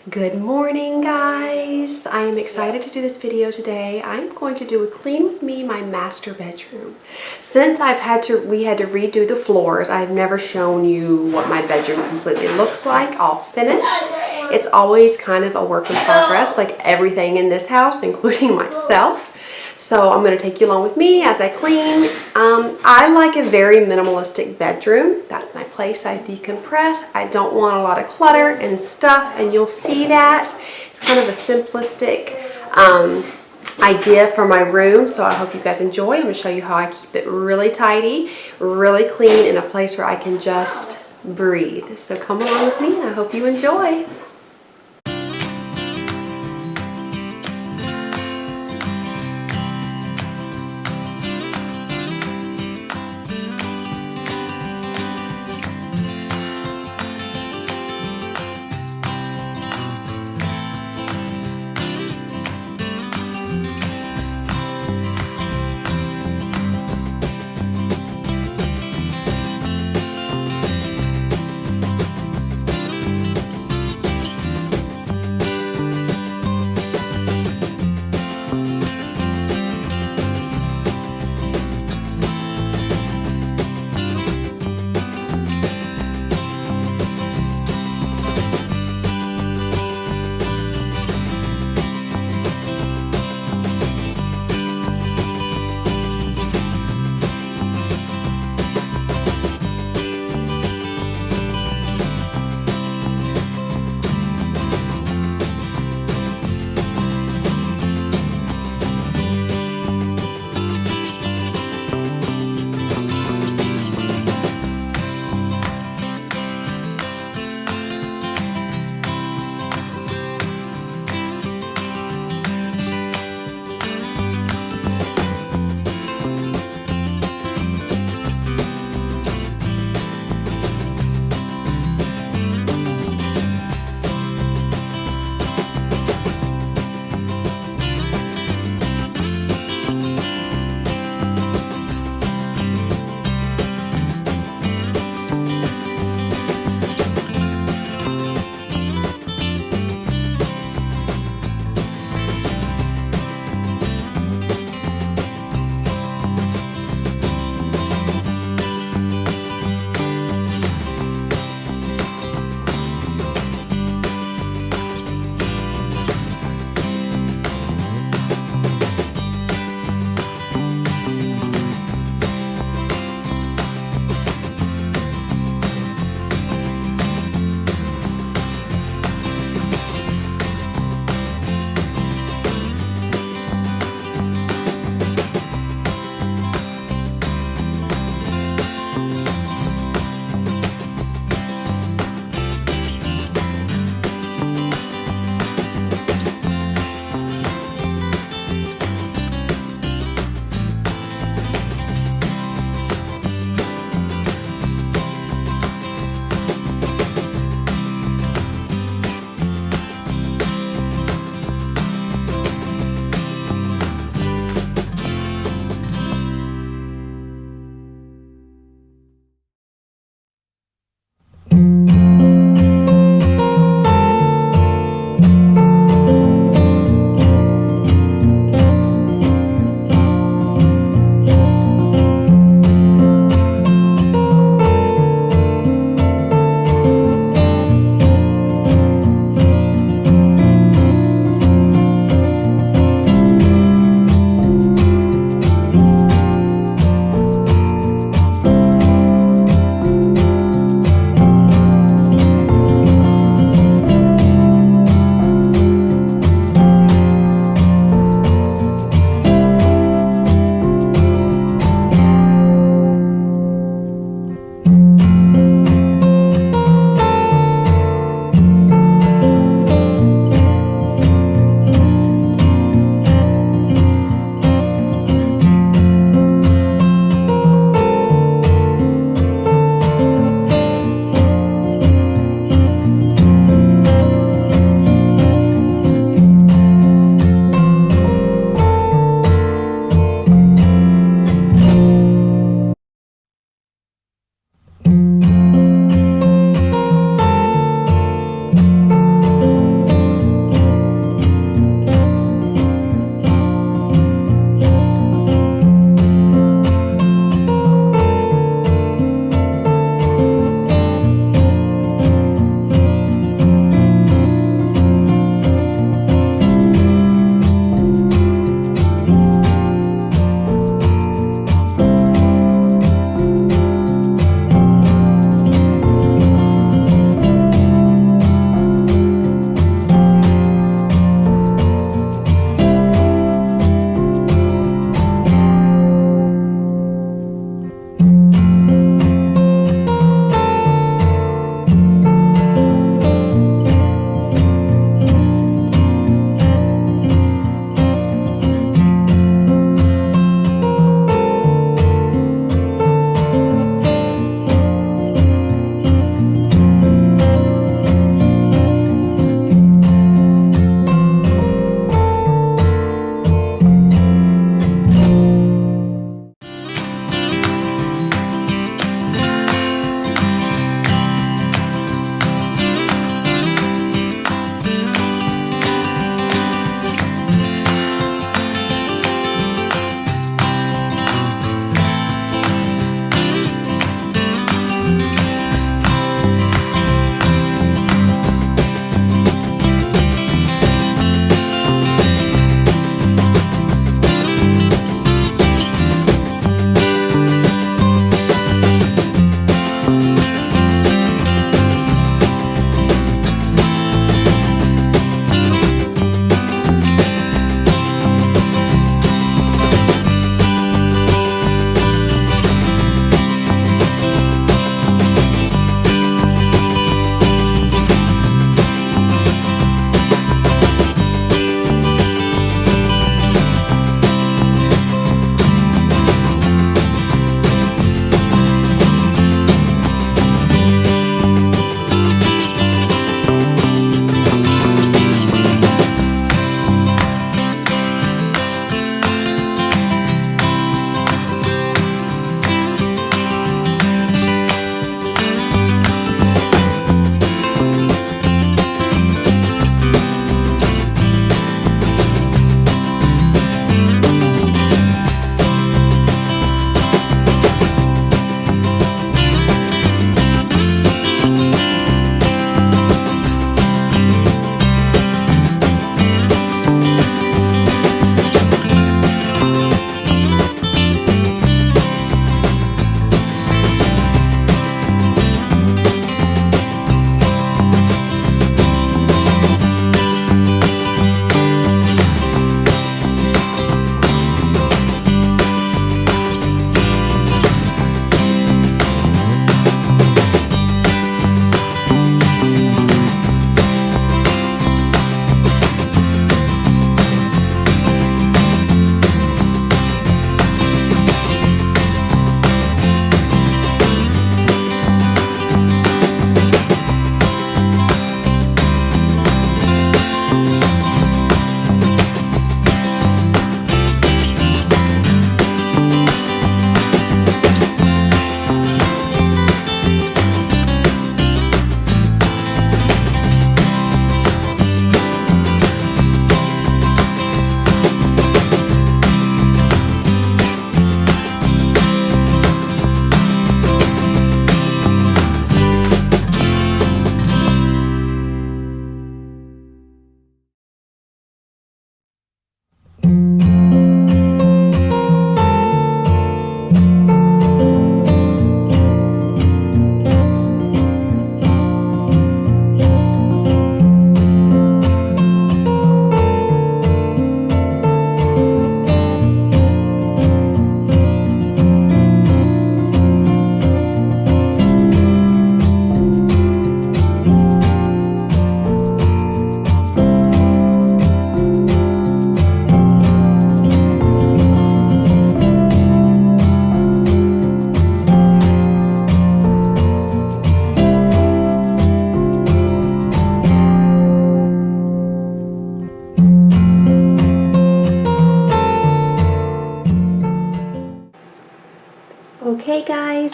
Good morning, guys. I am excited to do this video today. I'm going to do a clean with me my master bedroom. Since we had to redo the floors, I've never shown you what my bedroom completely looks like, all finished. It's always kind of a work in progress, like everything in this house, including myself. So I'm going to take you along with me as I clean. I like a very minimalistic bedroom. That's my place. I decompress. I don't want a lot of clutter and stuff, and you'll see that. It's kind of a simplistic idea for my room, so I hope you guys enjoy. I'm going to show you how I keep it really tidy, really clean, in a place where I can just breathe. So come along with me, and I hope you enjoy.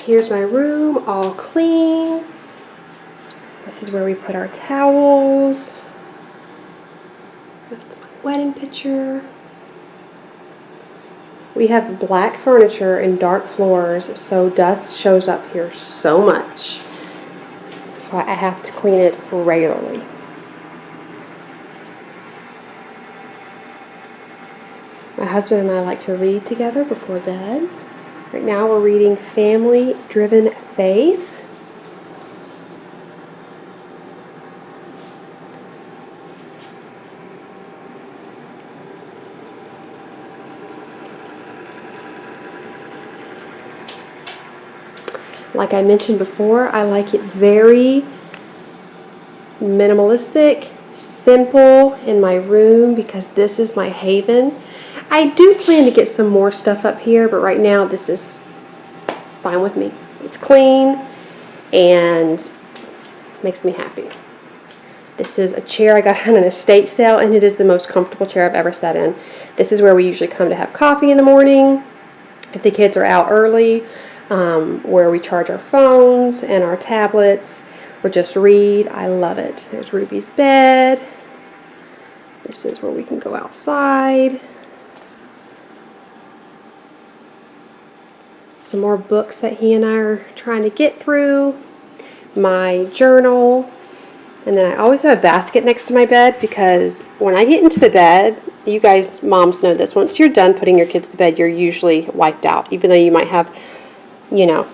here's my room, all clean. This is where we put our towels. That's my wedding picture. We have black furniture and dark floors, so dust shows up here so much. That's why I have to clean it regularly. My husband and I like to read together before bed. Right now we're reading Family Driven Faith. Like I mentioned before, I like it very minimalistic, simple in my room because this is my haven. I do plan to get some more stuff up here, but right now this is fine with me. It's clean and makes me happy. This is a chair I got on an estate sale, and it is the most comfortable chair I've ever sat in. This is where we usually come to have coffee in the morning if the kids are out early, where we charge our phones and our tablets or just read. I love it. There's Ruby's bed. This is where we can go outside. Some more books that he and I are trying to get through. My journal. And then I always have a basket next to my bed because when I get into the bed, you guys moms know this, once you're done putting your kids to bed, you're usually wiped out, even though you might have, you know,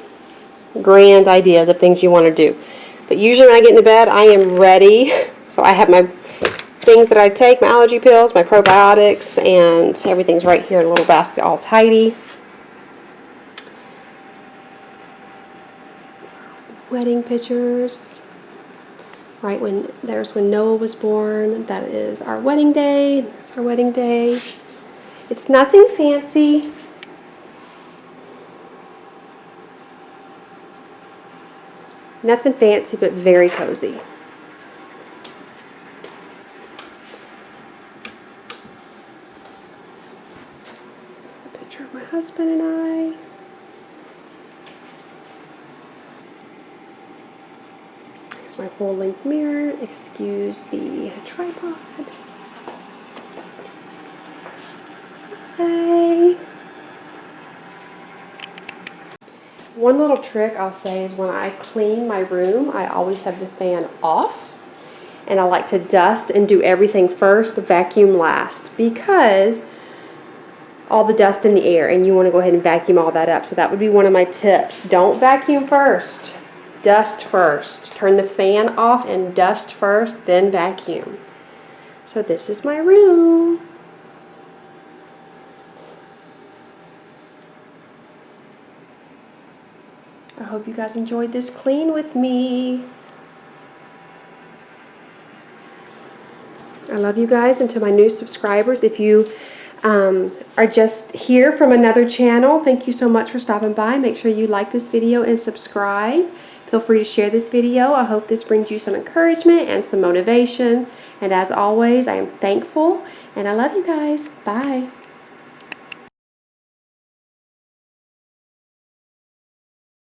grand ideas of things you want to do. But usually when I get into bed, I am ready. So I have my things that I take, my allergy pills, my probiotics, and everything's right here in a little basket, all tidy. Wedding pictures. Right when Noah was born. That is our wedding day. That's our wedding day. It's nothing fancy. Nothing fancy, but very cozy. There's a picture of my husband and I. Here's my full-length mirror. Excuse the tripod. Hi. One little trick I'll say is when I clean my room, I always have the fan off. And I like to dust and do everything first, vacuum last, because all the dust in the air, and you want to go ahead and vacuum all that up. So that would be one of my tips. Don't vacuum first. Dust first. Turn the fan off and dust first, then vacuum. So this is my room. I hope you guys enjoyed this clean with me. I love you guys. And to my new subscribers, if you are just here from another channel, thank you so much for stopping by. Make sure you like this video and subscribe. Feel free to share this video. I hope this brings you some encouragement and some motivation. And as always, I am thankful and I love you guys. Bye.